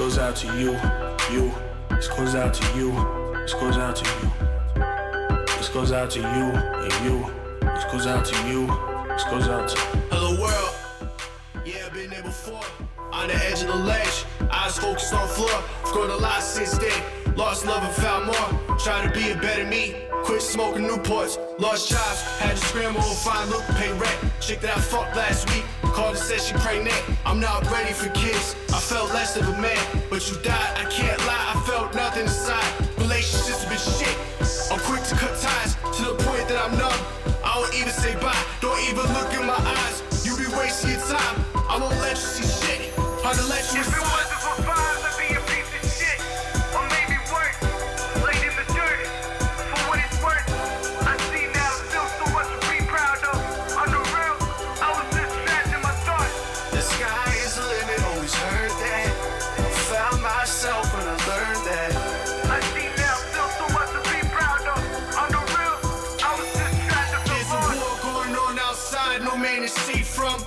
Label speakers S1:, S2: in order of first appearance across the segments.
S1: goes out to you, you. This goes out to you. This goes out to you. This goes out to you and you. This goes out to you. This goes out to. Hello world. Yeah, I've been there before. On the edge of the ledge, eyes focused on floor. Grown a lot since then. Lost love and found more. Trying to be a better me. Quit smoking Newports. Lost jobs. Had to scramble and find look, pay rent. Chick that I fucked last week. Called and said she pregnant. I'm not ready for kids. I felt less of a man, but you died. I can't lie. I felt nothing inside. Relationships have been shit. I'm quick to cut ties to the point that I'm numb. I don't even say bye. Don't even look in my eyes. You be wasting your time. I won't let you see shit. How to let you
S2: If it wasn't for vibes, I'd be a piece of shit. Or maybe worse, laid in the dirt. For what it's worth, I see now still so much to be proud of. On the real, I was just trapped in my thoughts.
S1: The sky is the limit, always heard that. Found myself when I learned that.
S2: I see now still so much to be proud of. On the real, I was just trapped in
S1: There's a war going on outside, no man is safe from.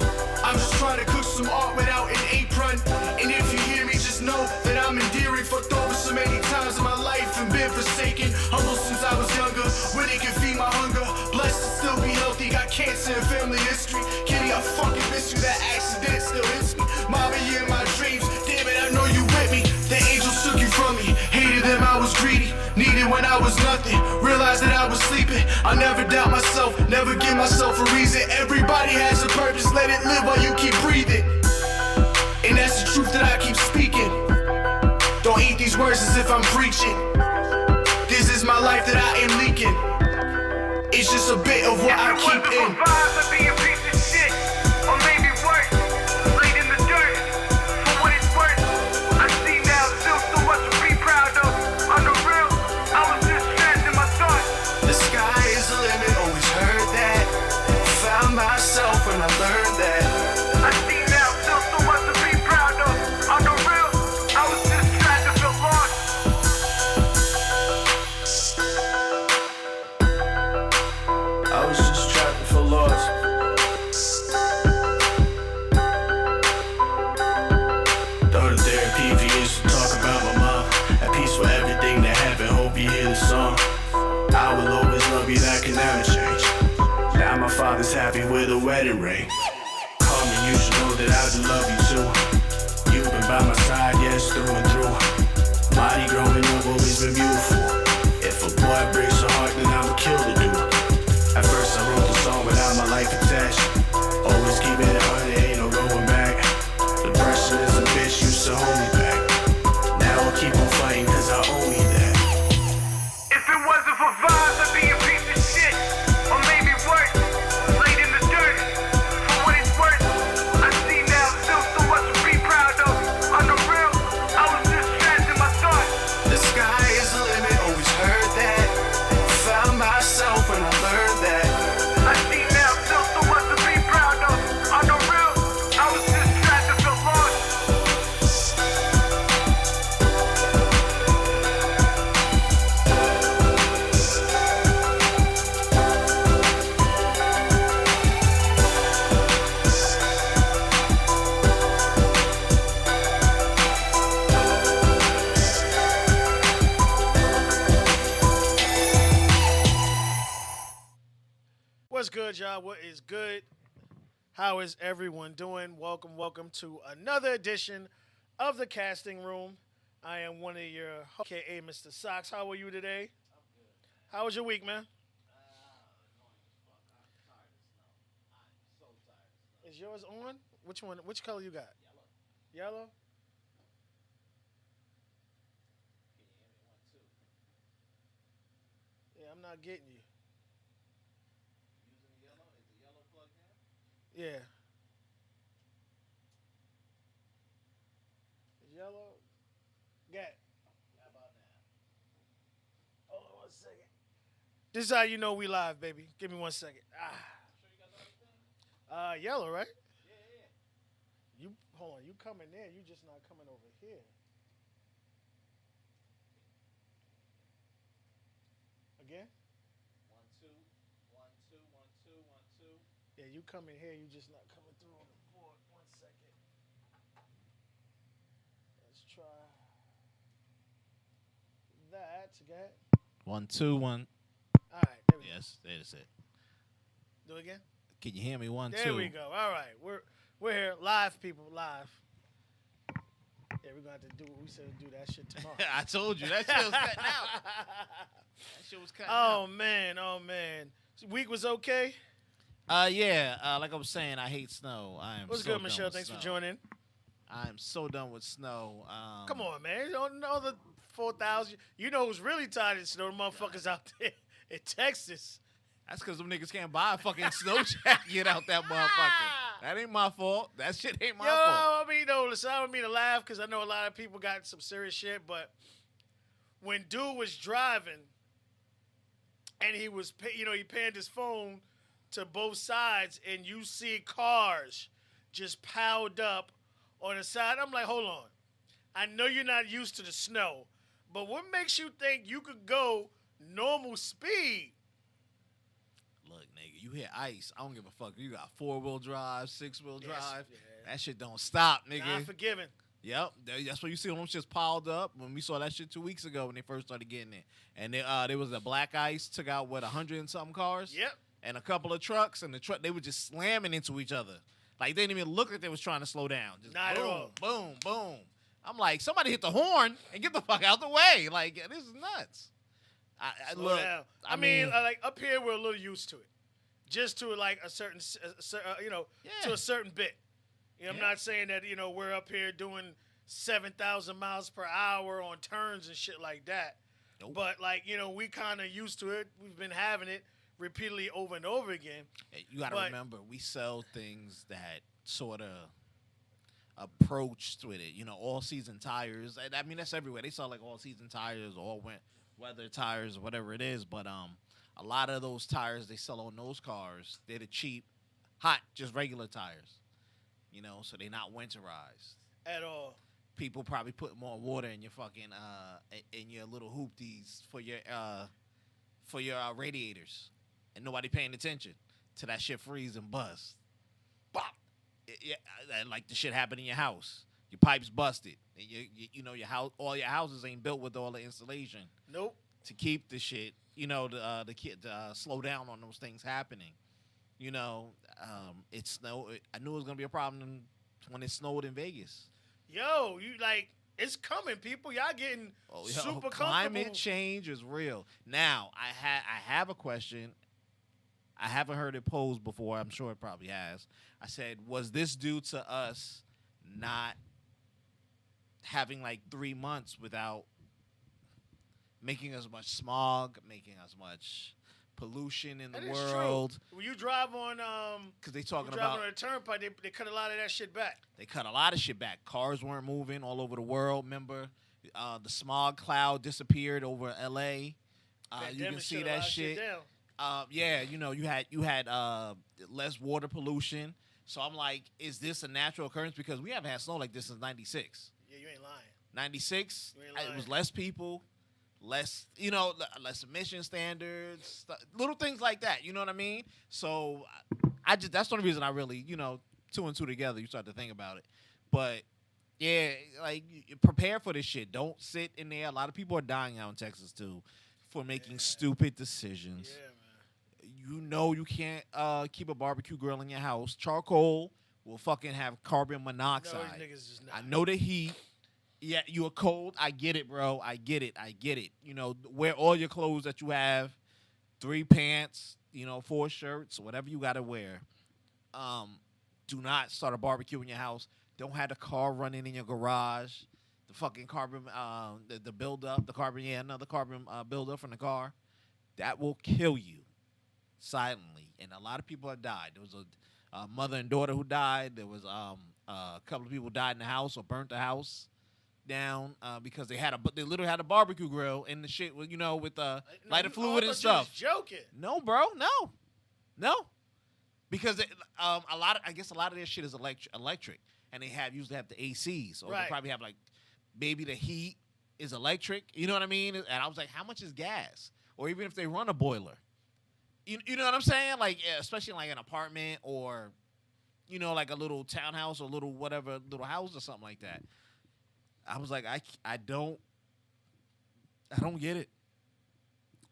S1: I'm just trying to cook some art without an apron. And if you hear me, just know that I'm endearing. Fucked over so many times in my life and been forsaken. Humble since I was younger, when it can feed my hunger. Blessed to still be healthy, got cancer and family history. Kitty, I fucking miss you, that accident still hits me. Mama, you in my dreams, damn it, I know you with me. The angels took you from me, hated them, I was greedy. Needed when I was nothing, realized that I was sleeping. I never doubt myself, never give myself a reason. Everybody has a purpose, let it live while you keep breathing. And that's the truth that I keep speaking. Don't eat these words as if I'm preaching. This is my life that I am leaking. It's just a bit of what I keep in.
S2: If it wasn't for vibes, I'd be a piece of shit. Or maybe worse, laid in the dirt. For what it's worth, I see now still so much to be proud of. On the real, I was just trapped in my thoughts.
S1: The sky is the limit, always heard that. Found myself when I learned that.
S2: I see now still so much to be proud of. On the real, I was just trapped and felt lost.
S1: I was just trapped and feel lost. Started therapy for years to talk about my mom. At peace for everything that happened, hope you hear the song. I will always love you, that can never change. Now my father's happy with a wedding ring. Call me, you should know that I do love you too. You've been by my side, yes, through and through. Mighty growing up, always been beautiful. If a boy breaks her heart, then I'ma kill the dude. At first I wrote the song without my life attached. Always keeping it 100, ain't no going back. Depression is a bitch, used to hold me back. Now I keep on fighting cause I owe me that.
S2: If it wasn't for vibes, I'd be a piece of shit. Or maybe worse, laid in the dirt. For what it's worth, I see now still so much to be proud of. On the real, I was just trapped in my thoughts.
S1: The sky is the limit, always heard that. Found myself when I learned that.
S2: I see now still so much to be proud of. On the real, I was just trapped and felt lost.
S3: What's good, y'all? What is good? How is everyone doing? Welcome to another edition of the Casting Room. I am one of your, aka Mr. Socks. How are you today? How was your week, man? Is yours on? Which one? Which color you got? Yellow? Yeah, I'm not getting you. Yeah. Is yellow? Got it. How about now? Hold on 1 second. This is how you know we live, baby. Give me 1 second. Yellow, right? You hold on. You coming there? You just not coming over here. Again?
S4: 1 2 1 2 1 2 1 2.
S3: Yeah, you coming here? You just not coming through on the board. 1 second. Let's try that. Go ahead.
S5: 1 2 1.
S3: All right, there we
S5: Yes, that's it.
S3: go. Do it again.
S5: Can you hear me? 1 2.
S3: There we go. All right, we're here live, people, live. Yeah, we're gonna have to do what we said to do that shit tomorrow.
S5: I told you that shit was cutting out. That shit was cutting
S3: Oh
S5: out.
S3: man, oh man. Week was okay.
S5: Yeah. Like I was saying, I hate snow. I am.
S3: What's
S5: so
S3: good,
S5: done
S3: Michelle?
S5: with
S3: Thanks
S5: snow.
S3: for joining.
S5: I am so done with snow.
S3: Come on, man. You don't know the 4,000. You know who's really tired of snow? The motherfuckers out there in Texas.
S5: That's because them niggas can't buy a fucking snow jacket out that motherfucker. That ain't my fault. That shit ain't my
S3: Yo,
S5: fault.
S3: I mean, no, listen, I don't mean to laugh because I know a lot of people got some serious shit, but when dude was driving and he was, he panned his phone to both sides and you see cars just piled up on the side, I'm like, hold on. I know you're not used to the snow, but what makes you think you could go normal speed?
S5: Look, nigga, you hit ice. I don't give a fuck. You got 4-wheel drive, 6-wheel
S3: Yes,
S5: drive.
S3: yeah.
S5: That shit don't stop, nigga.
S3: Not forgiving.
S5: Yep, that's what you see when them shits piled up. When we saw that shit 2 weeks ago when they first started getting it, and there was a black ice took out 100 and something cars.
S3: Yep.
S5: And a couple of trucks, and the truck they were just slamming into each other. Like they didn't even look like they was trying to slow down. Just
S3: Not at
S5: boom,
S3: all.
S5: boom, boom. I'm like, somebody hit the horn and get the fuck out the way. Like this is nuts.
S3: Slow
S5: Look,
S3: down.
S5: I
S3: I mean,
S5: mean,
S3: like up here, we're a little used to it, just to like a certain, to a certain bit. I'm
S5: Yeah.
S3: not saying that we're up here doing 7,000 miles per hour on turns and shit like that.
S5: Nope.
S3: But like we kind of used to it. We've been having it repeatedly over and over again.
S5: You got to
S3: but-
S5: remember, we sell things that sort of approached with it. All season tires. I mean, that's everywhere. They sell like all season tires, all weather tires, whatever it is. But a lot of those tires they sell on those cars, they're the cheap, hot, just regular tires. So they're not winterized.
S3: At all.
S5: People probably put more water in your fucking in your little hoopties for your radiators, and nobody paying attention to that shit freeze and bust. Bop. Yeah, and like the shit happened in your house. Your pipes busted. And your house, all your houses ain't built with all the insulation
S3: Nope.
S5: to keep the shit. To slow down on those things happening. It snowed. I knew it was gonna be a problem when it snowed in Vegas.
S3: Yo, it's coming, people. Y'all getting super
S5: climate
S3: comfortable.
S5: change is real. Now, I have a question. I haven't heard it posed before. I'm sure it probably has. I said, was this due to us not having like 3 months without making as much smog, making as much pollution in
S3: That
S5: the
S3: is
S5: world?
S3: true. When you drive on,
S5: Because they
S3: you
S5: talking
S3: drive
S5: about
S3: on a turnpike, they cut a lot of that shit back.
S5: they cut a lot of shit back. Cars weren't moving all over the world. Remember, the smog cloud disappeared over L.A. You can
S3: Pandemic
S5: see
S3: shut a
S5: that
S3: lot of
S5: shit.
S3: down.
S5: Yeah, you had less water pollution. So I'm like, is this a natural occurrence? Because we haven't had snow like this since '96.
S3: Yeah, you ain't lying.
S5: '96,
S3: You ain't
S5: it was
S3: lying.
S5: less people, less less emission standards, little things like that. You know what I mean? So that's the only reason I really 2 and 2 together. You start to think about it, but. Yeah, like prepare for this shit. Don't sit in there. A lot of people are dying out in Texas too for making stupid decisions.
S3: Yeah, man.
S5: You can't keep a barbecue grill in your house. Charcoal will fucking have carbon monoxide.
S3: No, these niggas is not.
S5: I know the heat. Yeah, you're cold. I get it, bro. I get it. Wear all your clothes that you have. 3 pants, 4 shirts, whatever you got to wear. Do not start a barbecue in your house. Don't have the car running in your garage. The fucking carbon, the buildup, the carbon, another carbon buildup from the car. That will kill you silently. And a lot of people have died. There was a mother and daughter who died. There was a couple of people died in the house or burnt the house down because they literally had a barbecue grill and the shit with lighter fluid and stuff.
S3: You was joking.
S5: No, bro, no, because a lot of their shit is electric, and they usually have the ACs, or they
S3: Right.
S5: probably have like maybe the heat is electric. You know what I mean? And I was like, how much is gas? Or even if they run a boiler, you know what I'm saying? Like especially in like an apartment or like a little townhouse or little house or something like that. I was like, I don't get it.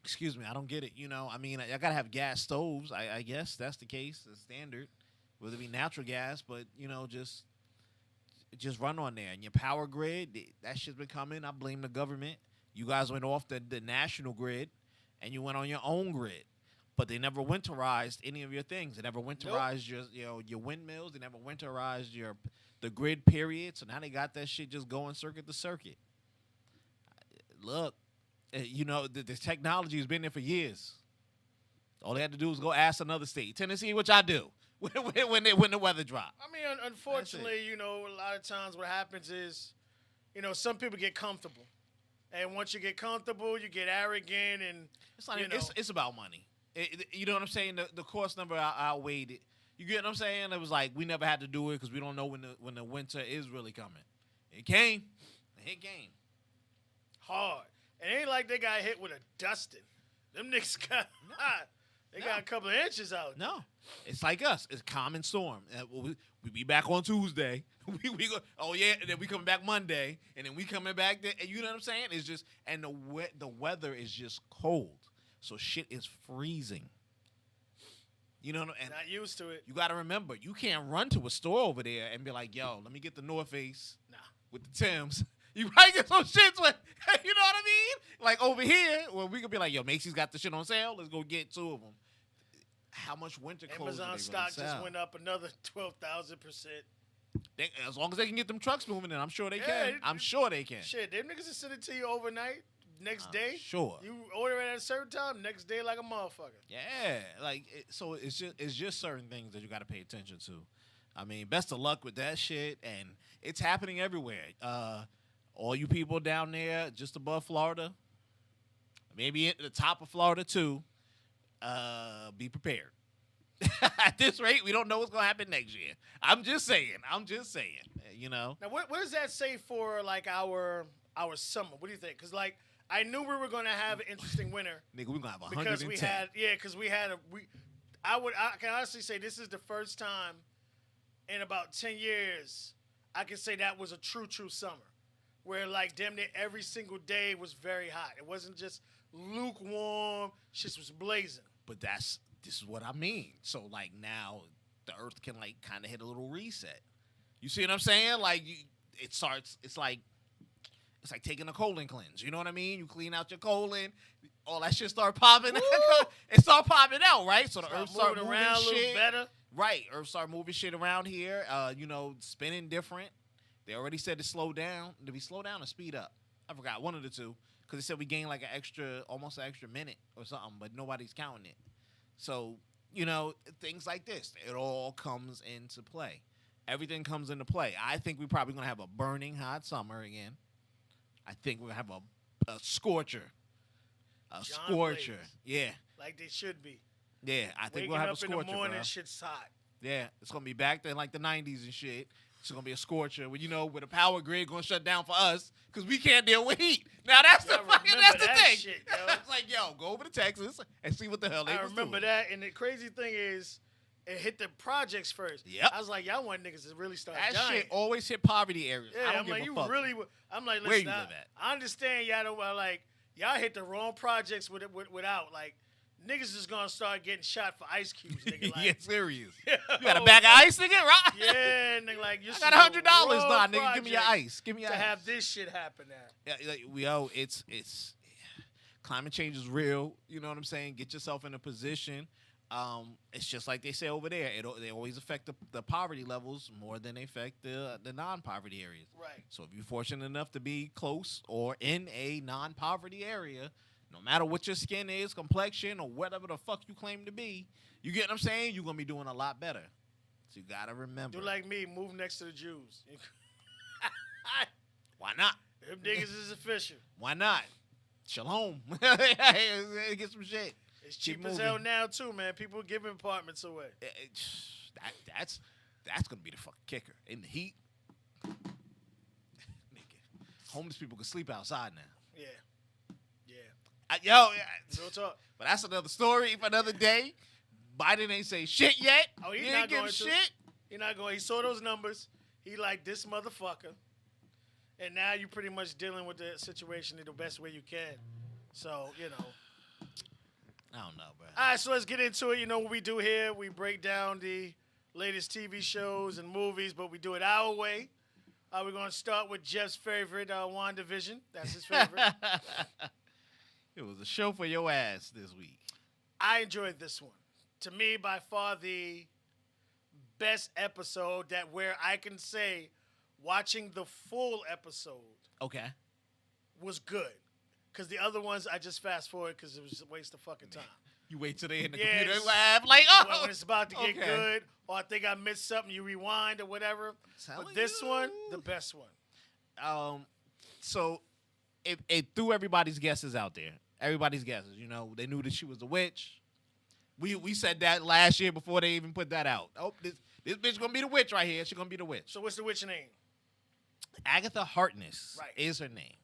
S5: Excuse me, I don't get it. You know, I mean, I gotta have gas stoves. I guess that's the case, the standard, whether it be natural gas, but you know, just run on there. And your power grid, that shit's been coming. I blame the government. You guys went off the national grid, and you went on your own grid, but they never winterized any of your things. They never winterized your windmills. They never winterized the grid period. So now they got that shit just going circuit to circuit. Look. You know, the technology has been there for years. All they had to do was go ask another state. Tennessee, what y'all do when the weather drop?
S3: I mean, unfortunately, you know, a lot of times what happens is, you know, some people get comfortable. And once you get comfortable, you get arrogant and,
S5: It's not
S3: you
S5: even,
S3: know.
S5: it's about money. You know what I'm saying? The cost number outweighed it. You get what I'm saying? It was like we never had to do it because we don't know when the winter is really coming. It came. It came.
S3: Hard. It ain't like they got hit with a dusting. Them niggas got hot. They got a couple of inches out.
S5: No, it's like us. It's common storm. We be back on Tuesday. we go. Oh yeah, and then we coming back Monday, and then we coming back. There, and you know what I'm saying? It's just and the weather is just cold, so shit is freezing. You know, and
S3: Not used to it.
S5: you got to remember, you can't run to a store over there and be like, "Yo, let me get the North Face
S3: Nah.
S5: with the Timbs." You might get some shits with, you know what I mean? Like over here, well, we could be like, "Yo, Macy's got the shit on sale. Let's go get 2 of them." How much winter clothes do they
S3: Amazon
S5: really
S3: stock
S5: sell?
S3: just went up another 12,000%.
S5: As long as they can get them trucks moving, then I'm sure they
S3: Yeah,
S5: can. I'm sure they can.
S3: Shit, them niggas will send it to you overnight, next day.
S5: Sure.
S3: You order it at a certain time, next day like a motherfucker.
S5: Yeah, like so it's just certain things that you got to pay attention to. I mean, best of luck with that shit, and it's happening everywhere. All you people down there just above Florida, maybe at the top of Florida too, be prepared. At this rate, we don't know what's gonna happen next year. I'm just saying. You know.
S3: Now, what does that say for like our summer? What do you think? Because like I knew we were gonna have an interesting winter
S5: Nigga, we're gonna have 110.
S3: because we had I can honestly say this is the first time in about 10 years I can say that was a true summer. Where like damn near every single day was very hot. It wasn't just lukewarm. Shit was blazing.
S5: But this is what I mean. So like now the earth can like kind of hit a little reset. You see what I'm saying? Like it's like taking a colon cleanse. You know what I mean? You clean out your colon, all that shit start popping. It start popping out, right? So the earth start moving
S3: around
S5: shit.
S3: a little better.
S5: Right, earth start moving shit around here. You know, spinning different. They already said to slow down. Did we slow down or speed up? I forgot, one of the two. Because they said we gained like almost an extra minute or something, but nobody's counting it. So, you know, things like this, it all comes into play. Everything comes into play. I think we're probably going to have a burning hot summer again. I think we're going to have a scorcher. A
S3: John
S5: scorcher.
S3: Blaze.
S5: Yeah.
S3: Like they should be.
S5: Yeah, I think
S3: Waking
S5: we'll have a
S3: up
S5: scorcher,
S3: in the morning,
S5: bro.
S3: shit's hot.
S5: Yeah, it's going to be back there like the 90s and shit. It's going to be a scorcher, with the power grid going to shut down for us because we can't deal with heat. Now, that's
S3: Y'all
S5: the
S3: remember that
S5: thing.
S3: shit, yo.
S5: It's like, yo, go over to Texas and see what the hell they
S3: I
S5: was
S3: remember
S5: doing.
S3: that, and the crazy thing is, it hit the projects first.
S5: Yep.
S3: I was like, y'all want niggas to really start
S5: That
S3: dying.
S5: shit always hit poverty areas.
S3: Yeah,
S5: I don't
S3: I'm
S5: give
S3: like,
S5: a
S3: you
S5: fuck.
S3: really. I'm like, listen,
S5: Where you live at?
S3: I understand y'all don't like y'all hit the wrong projects without like niggas is gonna start getting shot for ice cubes, nigga. Like,
S5: Yeah, serious. You got a bag of ice, nigga? Right?
S3: yeah, nigga, like you.
S5: I got $100 now, nigga. Give me your ice. Give me your
S3: to
S5: ice.
S3: have this shit happen now.
S5: Yeah, like, it's climate change is real. You know what I'm saying? Get yourself in a position. It's just like they say over there. They always affect the poverty levels more than they affect the non-poverty areas.
S3: Right.
S5: So if you're fortunate enough to be close or in a non-poverty area, no matter what your skin is, complexion, or whatever the fuck you claim to be, you get what I'm saying? You're gonna be doing a lot better. So you gotta remember.
S3: Do like me, move next to the Jews.
S5: Why not?
S3: Them niggas is official.
S5: Why not? Shalom. Get some shit.
S3: It's
S5: Keep
S3: cheap as
S5: moving.
S3: hell now too, man. People giving apartments away.
S5: That's gonna be the fucking kicker. In the heat, nigga, homeless people can sleep outside now.
S3: Yeah.
S5: Yo,
S3: Real talk.
S5: but that's another story for another day. Biden ain't say shit yet.
S3: Oh,
S5: he
S3: he's
S5: ain't
S3: not
S5: give
S3: going to.
S5: shit.
S3: He not going. He saw those numbers. He like this motherfucker. and now you're pretty much dealing with the situation in the best way you can. So,
S5: I don't know, bro.
S3: All right, so let's get into it. You know what we do here? We break down the latest TV shows and movies, but we do it our way. We're going to start with Jeff's favorite, WandaVision. That's his favorite.
S5: It was a show for your ass this week.
S3: I enjoyed this one. To me, by far the best episode that where I can say watching the full episode
S5: Okay.
S3: was good. Because the other ones, I just fast forward because it was a waste of fucking time.
S5: You wait till they in the
S3: Yeah,
S5: computer
S3: it's-
S5: lab, like, oh,
S3: When it's about to get
S5: okay.
S3: good, or I think I missed something, you rewind or whatever.
S5: Telling
S3: But this
S5: you.
S3: one, the best one.
S5: So it threw everybody's guesses out there. Everybody's guesses. You know, they knew that she was a witch. We said that last year before they even put that out. Oh, this bitch gonna be the witch right here. She's gonna be the witch.
S3: So what's the witch name?
S5: Agatha Harkness
S3: Right.
S5: is her name.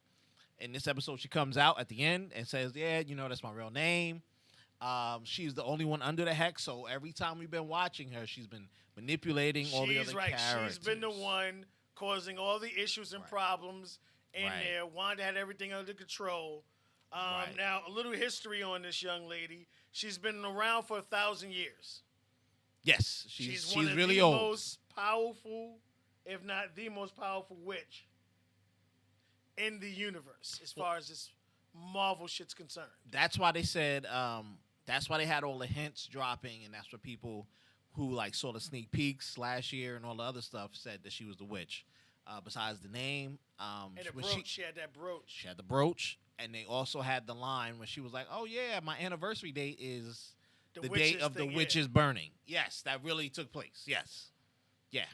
S5: In this episode, she comes out at the end and says, yeah, you know, that's my real name. She's the only one under the hex, so every time we've been watching her, she's been manipulating all the other characters.
S3: She's been the one causing all the issues and problems in
S5: Right.
S3: there. Wanda had everything under control.
S5: Right.
S3: Now, a little history on this young lady. She's been around for 1,000 years.
S5: Yes, she's
S3: one of
S5: really
S3: the
S5: old.
S3: most powerful, if not the most powerful witch in the universe as far as this Marvel shit's concerned.
S5: That's why they said, that's why they had all the hints dropping, and that's what people who like saw the sneak peeks last year and all the other stuff said that she was the witch. Besides the name,
S3: And the
S5: when
S3: brooch, she had that brooch.
S5: she had the brooch, and they also had the line when she was like, "Oh yeah, my anniversary date is the date
S3: witches
S5: of the
S3: thing, yeah.
S5: witches burning." Yes, that really took place. Yes, yeah.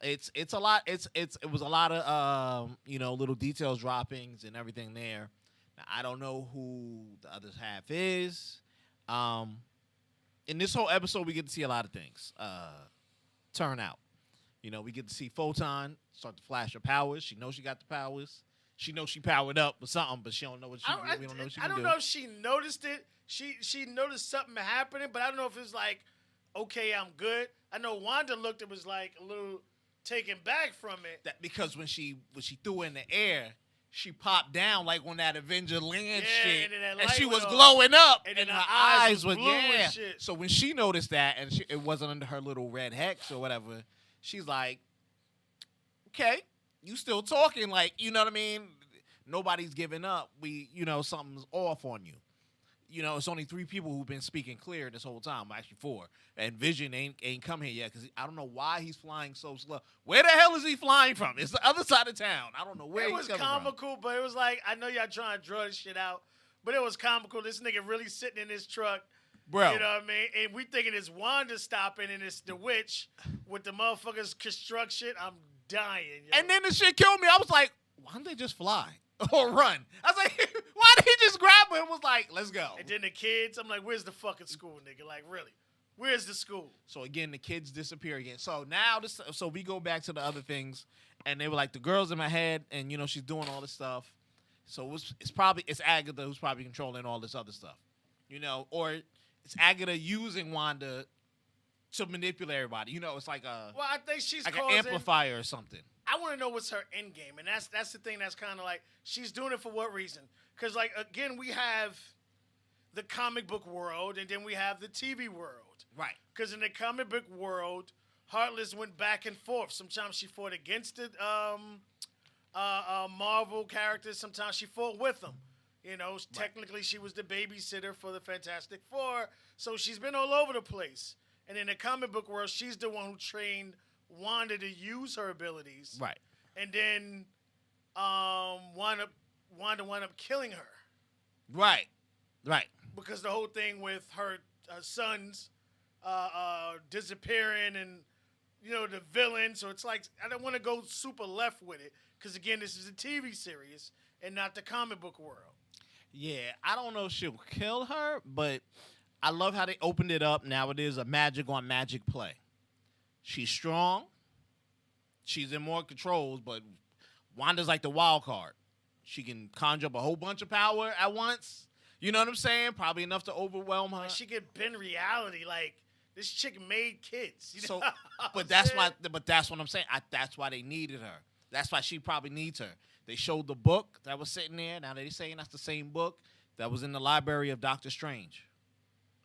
S5: It's a lot. It was a lot of little details droppings and everything there. Now, I don't know who the other half is. In this whole episode, we get to see a lot of things turn out. You know, we get to see Photon start to flash her powers. She knows she got the powers. She knows she powered up or something, but she don't know what she. We don't know what she
S3: I
S5: can
S3: don't
S5: do.
S3: know if she noticed it. She noticed something happening, but I don't know if it was like, okay, I'm good. I know Wanda looked, it was like a little taken back from it.
S5: That because when she threw it in the air, she popped down like when that Avenger land
S3: Yeah,
S5: shit,
S3: and then that
S5: and
S3: light
S5: she
S3: went
S5: was
S3: off.
S5: glowing up,
S3: And
S5: and,
S3: then
S5: her
S3: her eyes
S5: eyes
S3: was
S5: was
S3: blue and
S5: yeah.
S3: shit.
S5: So when she noticed that, and it wasn't under her little red hex or whatever, she's like, "Okay, you still talking? Like, you know what I mean? Nobody's giving up. Something's off on you." You know, it's only 3 people who've been speaking clear this whole time. Actually, 4. And Vision ain't come here yet because I don't know why he's flying so slow. Where the hell is he flying from? It's the other side of town. I don't know where
S3: It
S5: he's
S3: was
S5: coming
S3: comical, but it was like, I know y'all trying to draw this shit out, but it was comical. This nigga really sitting in his truck.
S5: Bro.
S3: You know what I mean? And we thinking it's Wanda stopping and it's the witch with the motherfuckers construction. I'm dying. Yo.
S5: And then the shit killed me. I was like, why don't they just fly or run? I was like, why did he just grab her and was like, let's go?
S3: And then the kids, I'm like, where's the fucking school, nigga? Like, really? Where's the school?
S5: So again, the kids disappear again. So now so we go back to the other things, and they were like the girls in my head, and she's doing all this stuff. So it's Agatha who's probably controlling all this other stuff, or it's Agatha using Wanda to manipulate everybody. It's like
S3: Well, I think she's
S5: like
S3: causing,
S5: an amplifier or something.
S3: I want to know what's her end game, and that's the thing that's kind of like, she's doing it for what reason? Because, like, again, we have the comic book world, and then we have the TV world.
S5: Right.
S3: Because in the comic book world, Heartless went back and forth. Sometimes she fought against the Marvel characters. Sometimes she fought with them. Technically she was the babysitter for the Fantastic Four. So she's been all over the place. And in the comic book world, she's the one who trained Wanda to use her abilities.
S5: Right.
S3: And then Wanda wound up killing her.
S5: Right. Right.
S3: Because the whole thing with her sons disappearing and, the villain. So it's like, I don't want to go super left with it. Because, again, this is a TV series and not the comic book world.
S5: Yeah, I don't know if she'll kill her, but I love how they opened it up. Now it is a magic on magic play. She's strong. She's in more controls, but Wanda's like the wild card. She can conjure up a whole bunch of power at once. You know what I'm saying? Probably enough to overwhelm her.
S3: Like, she could bend reality. Like, this chick made kids.
S5: But that's what I'm saying. That's why they needed her. That's why she probably needs her. They showed the book that was sitting there. Now they're saying that's the same book that was in the library of Doctor Strange.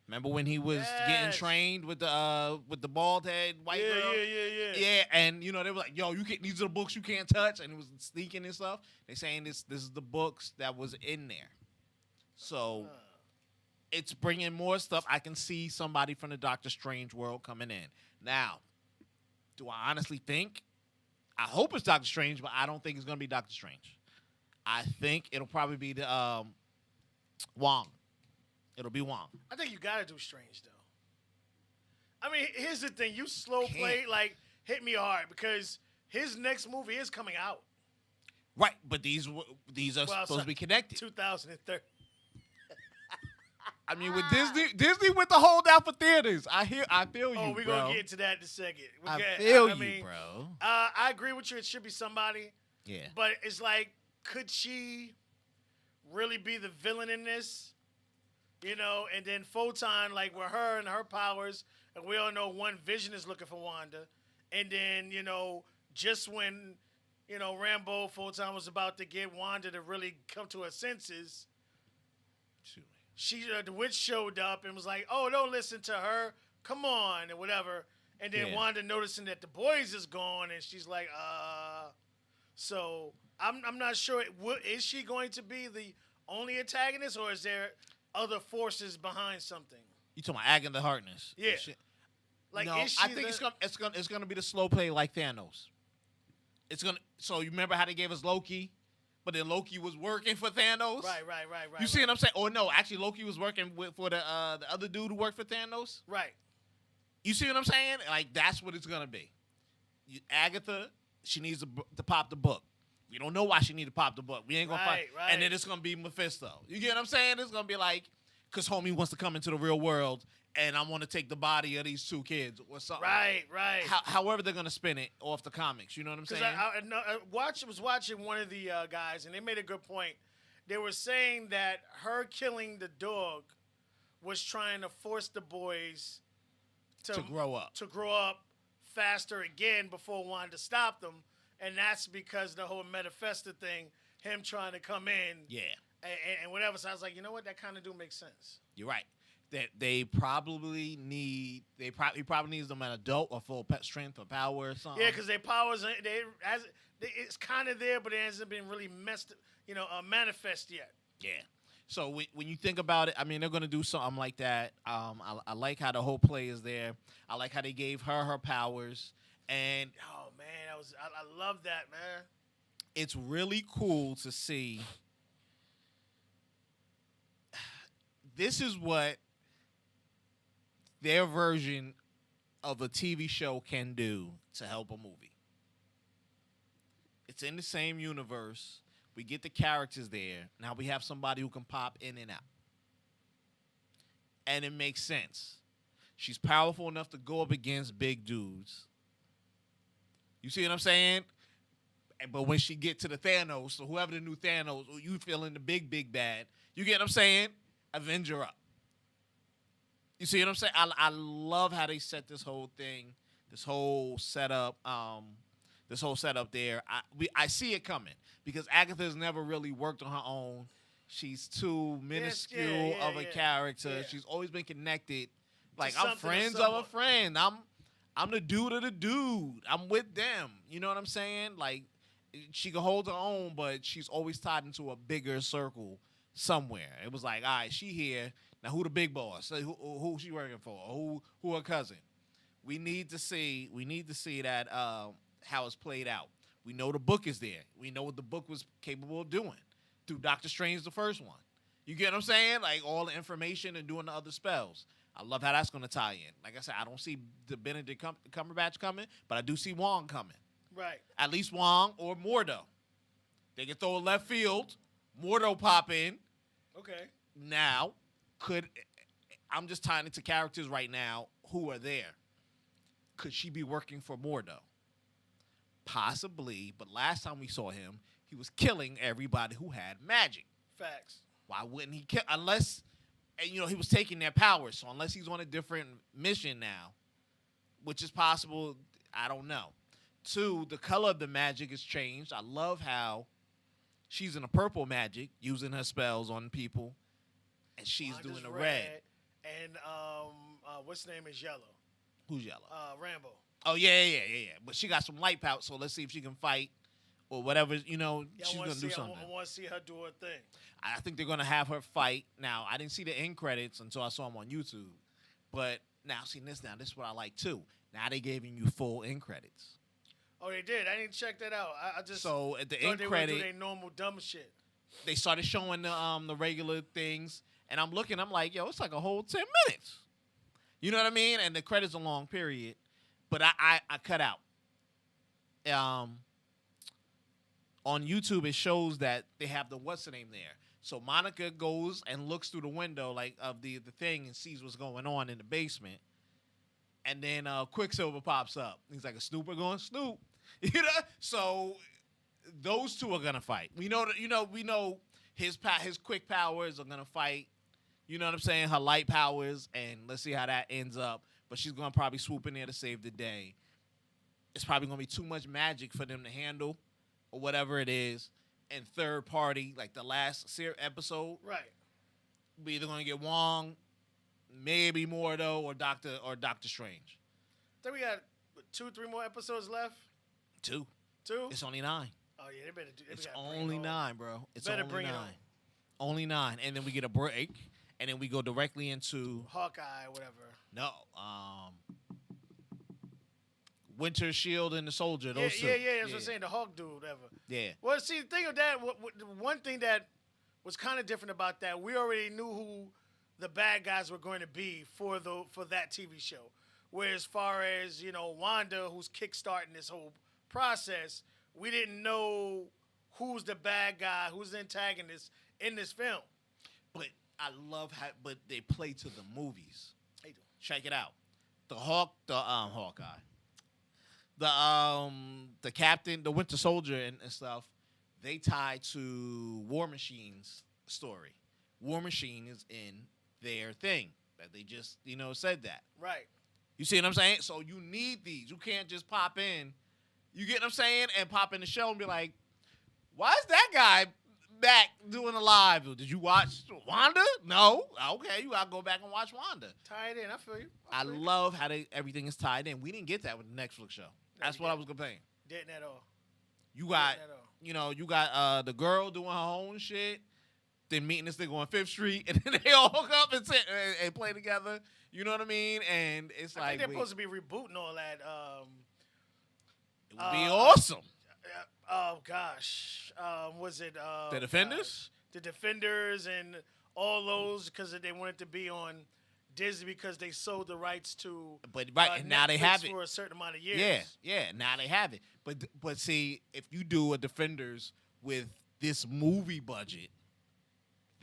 S5: Remember when he was getting trained with the bald head white girl? Yeah, and they were like, "Yo, these are the books you can't touch," and it was sneaking and stuff. They saying this is the books that was in there. So it's bringing more stuff. I can see somebody from the Doctor Strange world coming in. Now, do I honestly think? I hope it's Doctor Strange, but I don't think it's gonna be Doctor Strange. I think it'll probably be the Wong. It'll be Wong.
S3: I think you gotta do Strange though. I mean, here's the thing: you slow play, like hit me hard because his next movie is coming out.
S5: Right, but these are supposed to be connected.
S3: 2030.
S5: I mean, with Disney with the holdout for theaters. I feel you.
S3: Oh, we're gonna get into that in a second.
S5: I feel you, bro.
S3: I agree with you. It should be somebody.
S5: Yeah.
S3: But it's like, could she really be the villain in this? And then Photon, like with her and her powers, and we all know one Vision is looking for Wanda. And then, just when, Rambo, Photon was about to get Wanda to really come to her senses, the witch showed up and was like, "Oh, don't listen to her. Come on," and whatever. And then Wanda noticing that the boys is gone, and she's like, So I'm not sure. Is she going to be the only antagonist, or is there other forces behind something?
S5: You talking about Agatha Harkness?
S3: Yeah. Like,
S5: no,
S3: is she
S5: I think it's gonna be the slow play like Thanos. So you remember how they gave us Loki? But then Loki was working for Thanos.
S3: Right.
S5: You see what I'm saying? Or no, actually Loki was working for the other dude who worked for Thanos.
S3: Right.
S5: You see what I'm saying? Like, that's what it's gonna be. Agatha, she needs to pop the book. We don't know why she need to pop the book. We ain't gonna find.
S3: Right.
S5: And then it's gonna be Mephisto. You get what I'm saying? It's gonna be like, cause homie wants to come into the real world, and I want to take the body of these two kids or something.
S3: Right.
S5: However they're gonna spin it off the comics. You know what I'm saying?
S3: I was watching one of the guys, and they made a good point. They were saying that her killing the dog was trying to force the boys to
S5: grow up.
S3: To grow up faster again before Wanda stopped them. And that's because the whole Metapesta thing, him trying to come in.
S5: Yeah.
S3: And whatever. So I was like, you know what? That kind of do make sense.
S5: You're right. That he probably needs them an adult or full strength or power or something.
S3: Yeah, because their powers, it's kind of there, but it hasn't been really manifest yet.
S5: Yeah. So when you think about it, I mean, they're going to do something like that. I like how the whole play is there. I like how they gave her powers. And
S3: oh man, I love that, man.
S5: It's really cool to see. This is what their version of a TV show can do to help a movie. It's in the same universe. We get the characters there. Now we have somebody who can pop in and out. And it makes sense. She's powerful enough to go up against big dudes. You see what I'm saying? But when she get to the Thanos, or whoever the new Thanos, or you feeling the big bad, you get what I'm saying? Avenge her up. You see what I'm saying? I love how they set this whole thing, this whole setup there. I see it coming because Agatha's never really worked on her own. She's too minuscule of a character. Yeah. She's always been connected. Like, I'm friends of a friend. I'm the dude of the dude. I'm with them. You know what I'm saying? Like, she can hold her own, but she's always tied into a bigger circle somewhere. It was like, all right, she here. Now, who the big boss? Who she working for? Who her cousin? We need to see that how it's played out. We know the book is there. We know what the book was capable of doing through Doctor Strange, the first one. You get what I'm saying? Like, all the information and doing the other spells. I love how that's going to tie in. Like I said, I don't see the Benedict Cumberbatch coming, but I do see Wong coming.
S3: Right.
S5: At least Wong or Mordo. They can throw a left field. Mordo pop in.
S3: Okay.
S5: Now, I'm just tying it to characters right now who are there. Could she be working for Mordo? Possibly, but last time we saw him, he was killing everybody who had magic.
S3: Facts.
S5: Why wouldn't he kill? Unless, he was taking their powers. So unless he's on a different mission now, which is possible, I don't know. Two, the color of the magic has changed. I love how she's in a purple magic, using her spells on people, and she's
S3: Wanda's
S5: doing the red.
S3: And what's the name is yellow?
S5: Who's yellow?
S3: Rambo.
S5: Oh yeah. But she got some light power, so let's see if she can fight or whatever. She's gonna do something.
S3: I want to see her do her thing.
S5: I think they're gonna have her fight. Now, I didn't see the end credits until I saw them on YouTube, but now seeing this now, this is what I like too. Now they giving you full end credits.
S3: Oh, they did. I didn't check that out. I just
S5: So at the
S3: thought
S5: end
S3: they
S5: credit,
S3: would do their normal dumb shit.
S5: they started showing the regular things, and I'm looking. I'm like, yo, it's like a whole 10 minutes. You know what I mean? And the credits a long period, but I cut out. On YouTube, it shows that they have the what's the name there. So Monica goes and looks through the window like of the thing and sees what's going on in the basement. And then Quicksilver pops up. He's like a snooper going Snoop. You know? So those two are gonna fight. We know his quick powers are gonna fight. You know what I'm saying? Her light powers, and let's see how that ends up. But she's gonna probably swoop in there to save the day. It's probably gonna be too much magic for them to handle, or whatever it is. And third party, like the last episode,
S3: Right.
S5: we either gonna get Wong, maybe Mordo, or Doctor Strange.
S3: I think we got 2-3 more episodes left.
S5: 2.
S3: 2.
S5: It's only 9.
S3: Oh yeah, they better do.
S5: It's only 9, bro. It's
S3: Better
S5: only
S3: bring it
S5: 9.
S3: on.
S5: Only 9, and then we get a break, and then we go directly into
S3: Hawkeye, whatever.
S5: Winter Shield and the Soldier.
S3: Yeah,
S5: Those two.
S3: That's what I'm saying. The Hawk dude, whatever.
S5: Yeah.
S3: Well, see, the thing of that, one thing that was kind of different about that, we already knew who the bad guys were going to be for that TV show. Where as far as, Wanda, who's kickstarting this whole process, we didn't know who's the bad guy, who's the antagonist in this film.
S5: But I love how, but they play to the movies.
S3: They do.
S5: Check it out. The Hawkeye. The Captain, the Winter Soldier and stuff, they tie to War Machine's story. War Machine is in their thing that they just, said that.
S3: Right.
S5: You see what I'm saying? So you need these. You can't just pop in. You get what I'm saying? And pop in the show and be like, why is that guy back doing a live? Did you watch Wanda? No. Okay, you gotta go back and watch Wanda.
S3: Tied in. I feel you.
S5: I love how everything is tied in. We didn't get that with the Netflix show. That's what I was complaining.
S3: Didn't at all.
S5: You got, the girl doing her own shit, then meeting this nigga on 5th Street, and then they all hook up and play together. You know what I mean? And it's
S3: I
S5: like
S3: think they're supposed to be rebooting all that.
S5: It would be awesome.
S3: Oh gosh, was it
S5: The Defenders?
S3: The Defenders and all those because they wanted to be on Disney because they sold the rights to.
S5: But and now they have it
S3: for a certain amount of years.
S5: Yeah. Now they have it. But see, if you do a Defenders with this movie budget,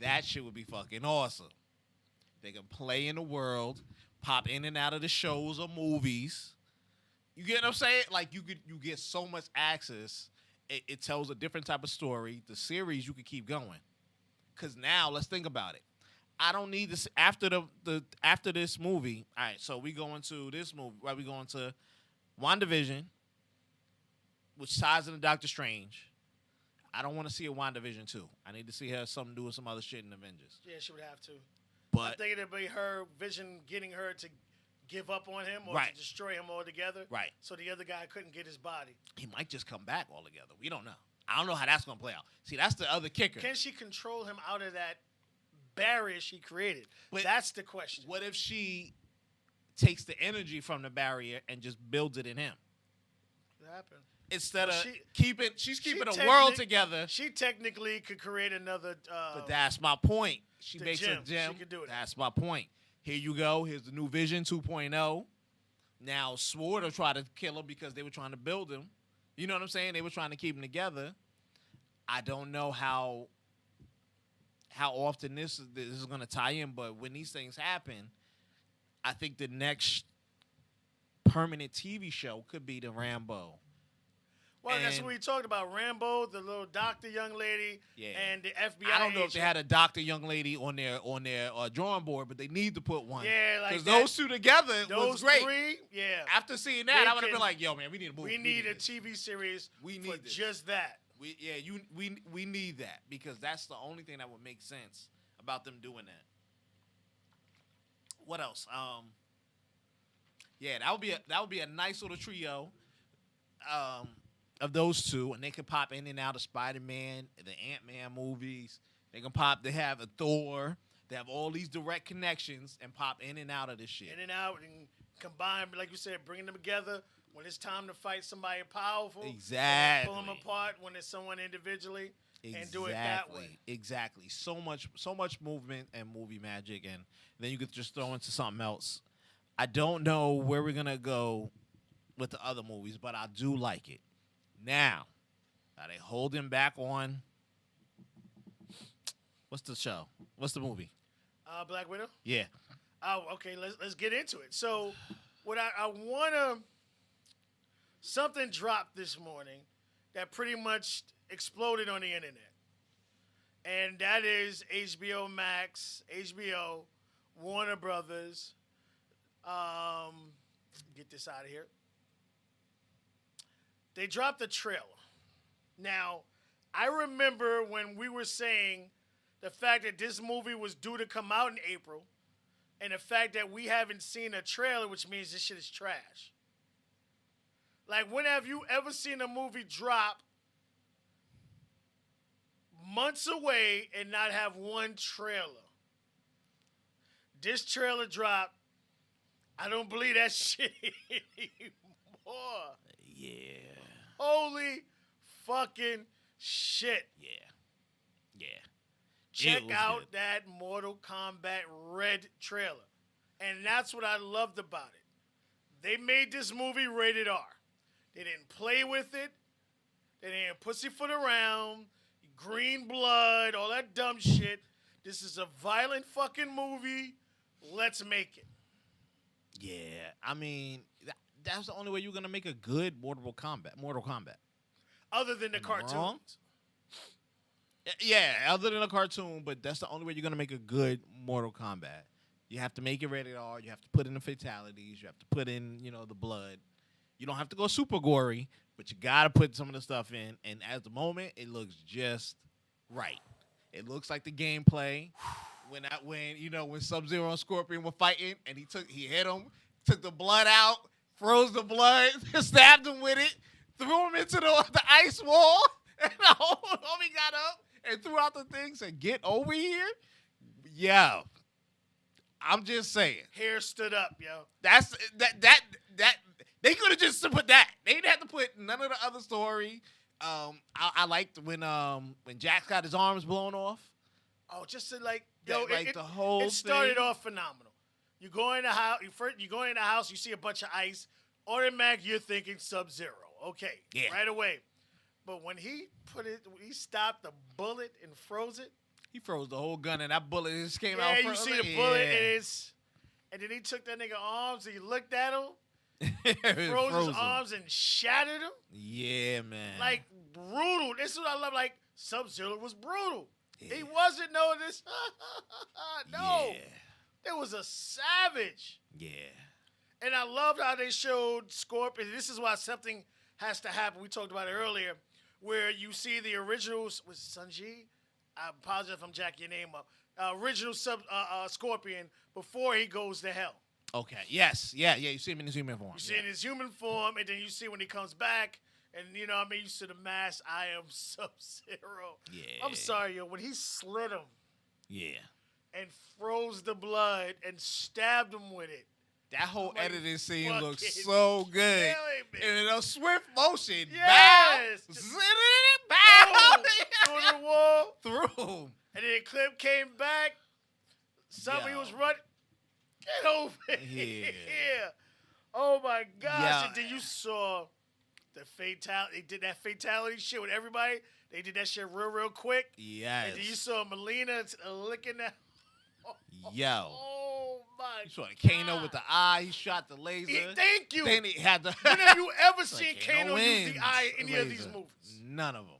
S5: that shit would be fucking awesome. They can play in the world, pop in and out of the shows or movies. You get what I'm saying? Like you get so much access. It tells a different type of story. The series you could keep going. Cause now let's think about it. I don't need this after after this movie. All right, so we go into this movie. Right, we go into WandaVision, which ties into Doctor Strange. I don't want to see a WandaVision 2. I need to see her doing some other shit in Avengers.
S3: Yeah, she would have to.
S5: But
S3: I think it'd be her Vision getting her to give up on him or
S5: Right.
S3: to destroy him altogether.
S5: Right.
S3: So the other guy couldn't get his body.
S5: he might just come back altogether. We don't know. I don't know how that's gonna play out. See, that's the other kicker.
S3: Can she control him out of that barrier she created?
S5: But
S3: that's the question.
S5: What if she takes the energy from the barrier and just builds it in him?
S3: What happened?
S5: Instead of she's keeping
S3: she
S5: the world
S3: technic-
S5: together.
S3: She technically could create another.
S5: But that's my point. She
S3: the
S5: makes
S3: gym.
S5: a gym.
S3: She could do it.
S5: That's my point. Here you go. Here's the new Vision 2.0. Now Sword will try to kill him because they were trying to build him. You know what I'm saying? They were trying to keep him together. I don't know how often this is going to tie in, but when these things happen, I think the next permanent TV show could be the Rambo.
S3: Well, that's
S5: And-
S3: what we talked about. Rambo, the little doctor young lady,
S5: Yeah.
S3: and the FBI
S5: I don't know if they
S3: agent.
S5: had a doctor young lady on their drawing board, but they need to put one.
S3: Yeah, like
S5: because
S3: that.
S5: those two together
S3: Those
S5: was great.
S3: three, yeah.
S5: After seeing that,
S3: They
S5: I would have been
S3: can-
S5: like, "Yo, man, we need a movie.
S3: We need a
S5: this.
S3: TV series
S5: We
S3: for
S5: need this.
S3: just that.
S5: We need that because that's the only thing that would make sense about them doing that. What else? Yeah, that would be a nice little trio of those two, and they could pop in and out of Spider-Man, the Ant-Man movies. They can pop. They have a Thor. They have all these direct connections and pop in and out of this shit.
S3: In and out and combine, like you said, bringing them together when it's time to fight somebody powerful.
S5: Exactly.
S3: Pull them apart when it's someone individually. And do it that way.
S5: Exactly. So much movement and movie magic, and then you could just throw into something else. I don't know where we're gonna go with the other movies, but I do like it. Now, are they holding back on? What's the show? What's the movie?
S3: Black Widow.
S5: Yeah.
S3: Oh, okay. Let's get into it. So, what I wanna something dropped this morning that pretty much exploded on the internet, and that is HBO Max, HBO, Warner Brothers. Get this out of here. They dropped a trailer. Now, I remember when we were saying the fact that this movie was due to come out in April, and the fact that we haven't seen a trailer, which means this shit is trash. Like, when have you ever seen a movie drop months away and not have one trailer? This trailer dropped. I don't believe that shit anymore.
S5: Yeah.
S3: Holy fucking shit.
S5: Yeah.
S3: Check
S5: It was
S3: out
S5: good.
S3: that Mortal Kombat Red trailer. And that's what I loved about it. They made this movie rated R. They didn't play with it. They didn't pussyfoot around. Green blood, all that dumb shit. This is a violent fucking movie. Let's make it.
S5: Yeah. I mean, that's the only way you're gonna make a good Mortal Kombat.
S3: Other than the
S5: Am I wrong?
S3: cartoons.
S5: Yeah, other than a cartoon, but that's the only way you're gonna make a good Mortal Kombat. You have to make it rated R. You have to put in the fatalities. You have to put in, the blood. You don't have to go super gory, but you gotta put some of the stuff in. And at the moment, it looks just right. It looks like the gameplay when Sub-Zero and Scorpion were fighting, and he hit him, took the blood out, froze the blood, stabbed him with it, threw him into the ice wall, and the homie got up and threw out the thing, said, "Get over here." Yo, I'm just saying.
S3: Hair stood up, yo.
S5: That's that. They could have just put that. They didn't have to put none of the other story. I liked when Jax got his arms blown off.
S3: Oh, just to
S5: The whole
S3: it started
S5: thing.
S3: off phenomenal. You go in the house, you see a bunch of ice. Automatic, you're thinking Sub-Zero. Okay,
S5: Yeah.
S3: right away. But when he stopped the bullet and froze it.
S5: He froze the whole gun, and that bullet just came out.
S3: Yeah, you see the bullet, and then he took that nigga arms and he looked at him, froze his arms and shattered him.
S5: Yeah, man.
S3: Like, brutal. This is what I love. Like, Sub-Zero was brutal.
S5: Yeah.
S3: He wasn't this. No.
S5: Yeah.
S3: It was a savage.
S5: Yeah.
S3: And I loved how they showed Scorpion. This is why something has to happen. We talked about it earlier, where you see the originals with Sanji. I apologize if I'm jacking your name up. Original Scorpion before he goes to hell.
S5: Okay. Yes. Yeah. You see him in his human form.
S3: You see in his human form, and then you see when he comes back, and you see the mask. I am Sub-Zero.
S5: Yeah.
S3: I'm sorry, yo. When he slit him
S5: Yeah.
S3: and froze the blood and stabbed him with it.
S5: That whole
S3: Like,
S5: editing scene
S3: fucking
S5: looks so good.
S3: killing me.
S5: And in a swift motion.
S3: Yes.
S5: Bow.
S3: Just
S5: Bow.
S3: Through the wall.
S5: Through.
S3: And then the clip came back. Somebody
S5: Yo.
S3: was running. Get over
S5: Yeah.
S3: here. Oh, my gosh.
S5: Yeah.
S3: And then you saw the fatality. They did that fatality shit with everybody. They did that shit real quick.
S5: Yes.
S3: And then you saw Melina licking that.
S5: Yo.
S3: Oh, my!
S5: You saw the Kano
S3: God.
S5: with the eye. He shot the laser.
S3: Thank you.
S5: Then he had the.
S3: When have you ever
S5: Like,
S3: seen
S5: Kano
S3: Kano use
S5: wins
S3: the eye in any of these
S5: laser.
S3: movies?
S5: None of them.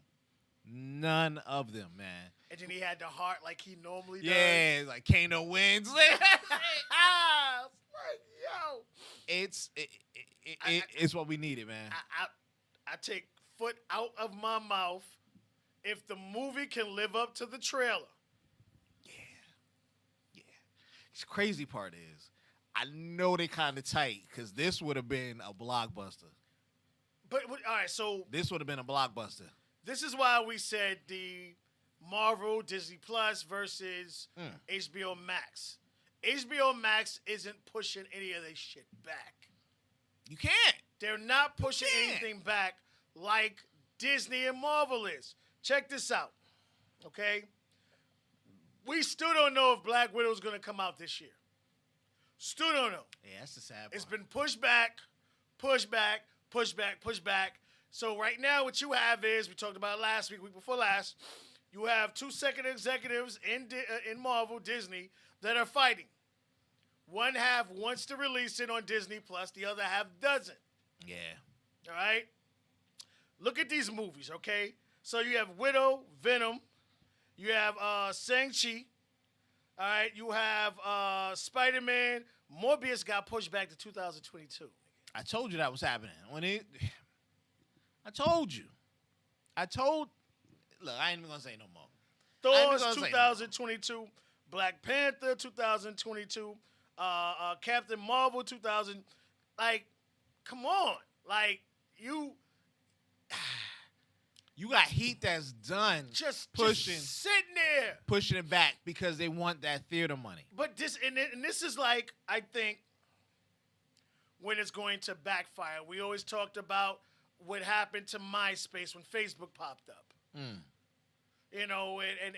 S5: None of them, man.
S3: And then he had the heart like he normally does.
S5: Yeah, like Kano wins.
S3: Ah, like, yo.
S5: It's what we needed, man.
S3: I take foot out of my mouth if the movie can live up to the trailer.
S5: Yeah. The crazy part is, I know they kind of tight because this would have been a blockbuster.
S3: But all right, so
S5: This would have been a blockbuster.
S3: this is why we said the Marvel Disney Plus versus HBO Max. HBO Max isn't pushing any of their shit back.
S5: You can't.
S3: They're not pushing
S5: can't.
S3: anything back like Disney and Marvel is. Check this out, okay? We still don't know if Black Widow is going to come out this year. Still don't know.
S5: Yeah, that's the sad part.
S3: It's been pushed back, pushed back, pushed back, pushed back. So right now what you have is, we talked about it last week before last, you have two second executives in Marvel, Disney, that are fighting. One half wants to release it on Disney Plus, the other half doesn't.
S5: Yeah.
S3: All right? Look at these movies, okay? So you have Widow, Venom. You have Shang-Chi. All right? You have Spider-Man. Morbius got pushed back to 2022.
S5: I told you that was happening. I told you. Look, I ain't even going to say no more.
S3: Thor's
S5: gonna say no more.
S3: 2022. Black Panther 2022. Captain Marvel 2000. Like, come on. Like, you
S5: got heat that's done
S3: just
S5: pushing
S3: sitting there.
S5: pushing it back because they want that theater money.
S3: But this and this is like, I think, when it's going to backfire. We always talked about what happened to MySpace when Facebook popped up. You know, and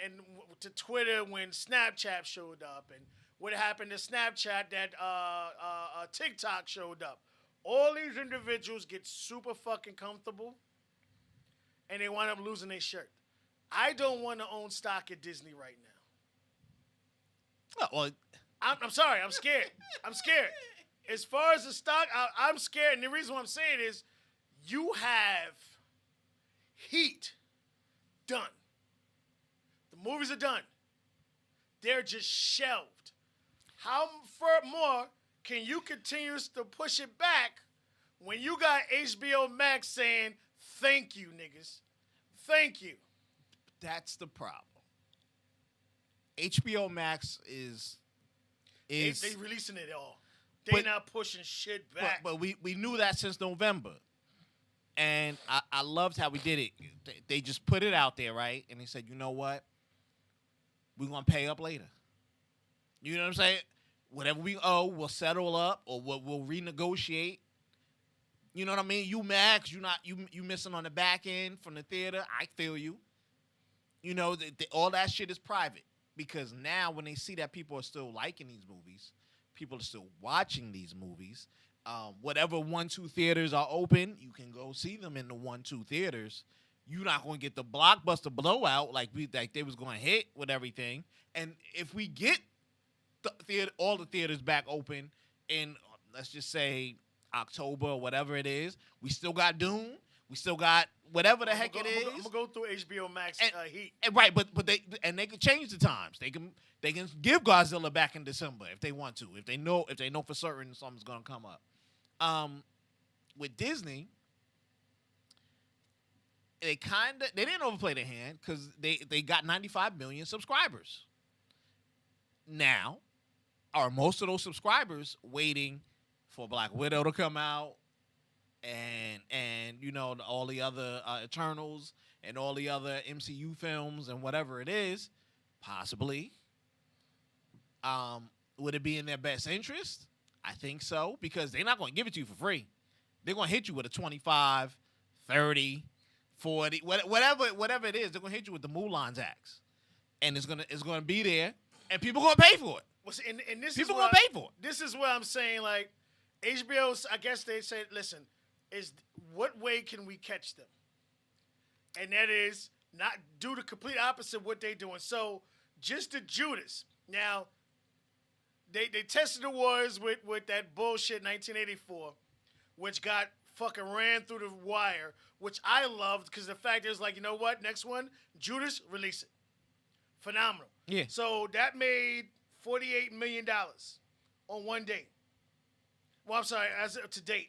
S3: to Twitter when Snapchat showed up, and what happened to Snapchat that TikTok showed up. All these individuals get super fucking comfortable, and they wind up losing their shirt. I don't want to own stock at Disney right now.
S5: Oh, well,
S3: I'm sorry. I'm scared. I'm scared. As far as the stock, I'm scared. And the reason why I'm saying is you have Heat done. The movies are done. They're just shelved. How far more can you continue to push it back when you got HBO Max saying, thank you, niggas. Thank you.
S5: that's the problem. HBO Max is
S3: They releasing it all. They
S5: But-
S3: not pushing shit back.
S5: but we knew that since November. And I loved how we did it. They just put it out there, right? And they said, you know what? We're going to pay up later. You know what I'm saying? Whatever we owe, we'll settle up or we'll renegotiate. You know what I mean? You Max, you missing on the back end from the theater. I feel you. You know, all that shit is private. Because now when they see that people are still liking these movies, people are still watching these movies, whatever 1-2 theaters are open, you can go see them in the 1-2 theaters. You're not going to get the blockbuster blowout like they was going to hit with everything. And if we get all the theaters back open in, let's just say, October or whatever it is, we still got Dune. We still got whatever the heck it is.
S3: I'm gonna go through HBO Max Heat.
S5: And right, but they can change the times. They can give Godzilla back in December if they want to. If they know for certain something's gonna come up. With Disney, they didn't overplay their hand because they got 95 million subscribers. Now, are most of those subscribers waiting for Black Widow to come out? And you know, all the other Eternals and all the other MCU films and whatever it is, possibly. Would it be in their best interest? I think so, because they're not going to give it to you for free. They're going to hit you with a 25, 30, 40, whatever it is. They're going to hit you with the Mulan tax, and it's gonna be there, and people going to pay for it.
S3: Well, see, and this
S5: People
S3: is
S5: going to pay for it.
S3: This is where I'm saying, like, HBO's, I guess they said, listen, is what way can we catch them? And that is not do the complete opposite of what they're doing. So just the Judas. Now, they tested the waters with that bullshit 1984, which got fucking ran through the wire, which I loved because the fact is like, you know what? Next one, Judas, release it. Phenomenal.
S5: Yeah.
S3: So that made $48 million on one day. Well, I'm sorry, as of to date.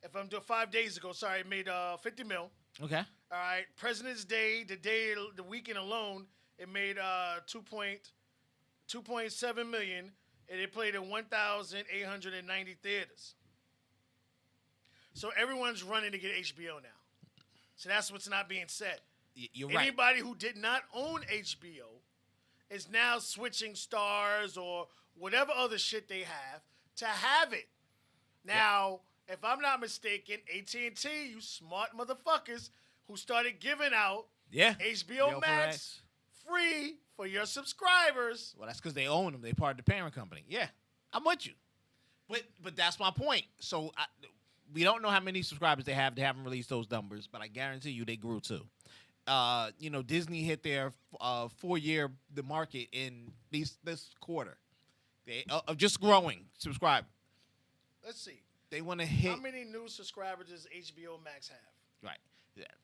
S3: If I'm doing 5 days ago, sorry, it made 50 mil.
S5: Okay.
S3: All right, President's Day, the weekend alone, it made 2.7 million, and it played in 1,890 theaters. So everyone's running to get HBO now. So that's what's not being said.
S5: You're right.
S3: Anybody who did not own HBO is now switching Stars or whatever other shit they have to have it. Now, if I'm not mistaken, AT&T, you smart motherfuckers who started giving out HBO Max free for your subscribers.
S5: Well, that's because they own them. They part of the parent company. Yeah, I'm with you. But that's my point. So we don't know how many subscribers they have. They haven't released those numbers, but I guarantee you they grew too. Disney hit their 4-year the market in this quarter. They of just growing subscriber.
S3: Let's see.
S5: They want to hit.
S3: How many new subscribers does HBO Max have?
S5: Right.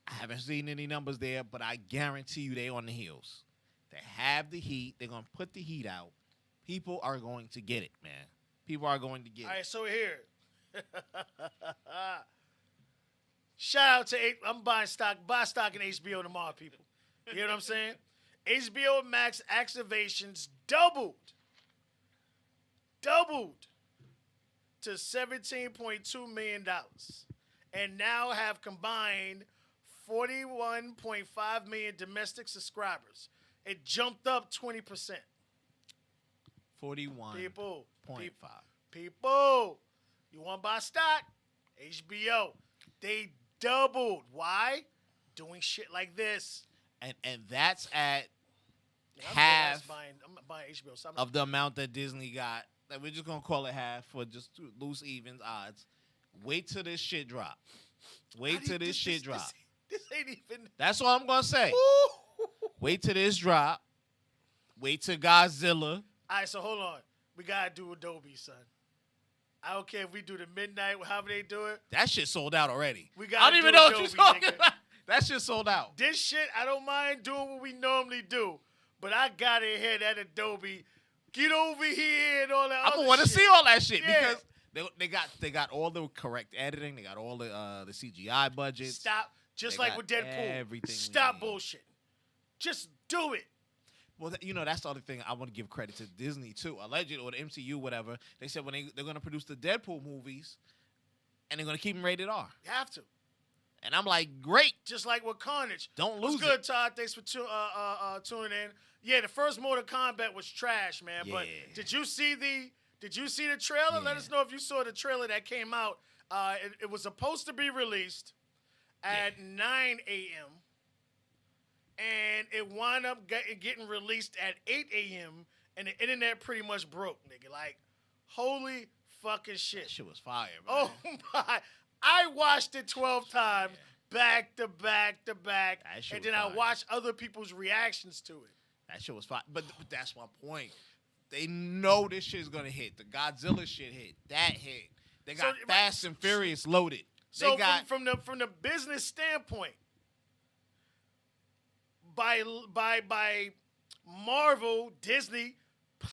S5: I haven't seen any numbers there, but I guarantee you they on the heels. They have the heat. They're going to put the heat out. People are going to get it, man. People are going to get
S3: All
S5: it.
S3: right, so here. Shout out to I'm buying stock. Buy stock in HBO tomorrow, people. You know what I'm saying? HBO Max activations doubled to $17.2 million, and now have combined 41.5 million domestic subscribers. It jumped up 20%.
S5: 41.5.
S3: People, you want to buy stock? HBO. They doubled. Why? Doing shit like this.
S5: And that's at
S3: I'm
S5: half
S3: buying HBO. So
S5: of the amount that Disney got. Like, we're just going to call it half for just loose evens odds. Wait till this shit drop. Wait till this shit drop.
S3: This ain't even.
S5: That's all I'm going to say. Wait till this drop. Wait till Godzilla.
S3: All right, so hold on. We got to do Adobe, son. I don't care if we do the midnight, however they do it.
S5: That shit sold out already.
S3: We
S5: I
S3: gotta
S5: don't even
S3: do
S5: know
S3: Adobe,
S5: what you're talking
S3: nigga.
S5: about. That shit sold out.
S3: This shit, I don't mind doing what we normally do, but I got to hear that Adobe. Get over here and all that
S5: I'm
S3: other
S5: gonna want to
S3: shit.
S5: see all that shit
S3: Yeah.
S5: because they got all the correct editing. They got all the CGI budgets.
S3: Stop. Just
S5: They
S3: like
S5: got
S3: with Deadpool.
S5: everything we
S3: Stop
S5: need.
S3: bullshit. Just do it.
S5: Well, that's the other thing I want to give credit to Disney too. Allegedly, or the MCU, whatever. They said when they're going to produce the Deadpool movies, and they're going to keep them rated R.
S3: You have to.
S5: And I'm like, great.
S3: Just like with Carnage.
S5: Don't
S3: What's
S5: lose
S3: good,
S5: it.
S3: Todd? Thanks for tuning in. Yeah, the first Mortal Kombat was trash, man. But
S5: Yeah.
S3: did you see the trailer? Let
S5: Yeah.
S3: us know if you saw the trailer that came out. It was supposed to be released at 9 a.m. And it wound up getting released at 8 a.m. And the internet pretty much broke, nigga. Like, holy fucking shit.
S5: That shit was fire, man.
S3: Oh my! I watched it 12 times, back to back to back,
S5: That shit
S3: and
S5: was
S3: then I
S5: fire.
S3: watched other people's reactions to it.
S5: That shit was fire. But that's my point. They know this shit's going to hit. The Godzilla shit hit. That hit. They got
S3: So-
S5: Fast and Furious loaded.
S3: So
S5: they got
S3: from the business standpoint, by Marvel, Disney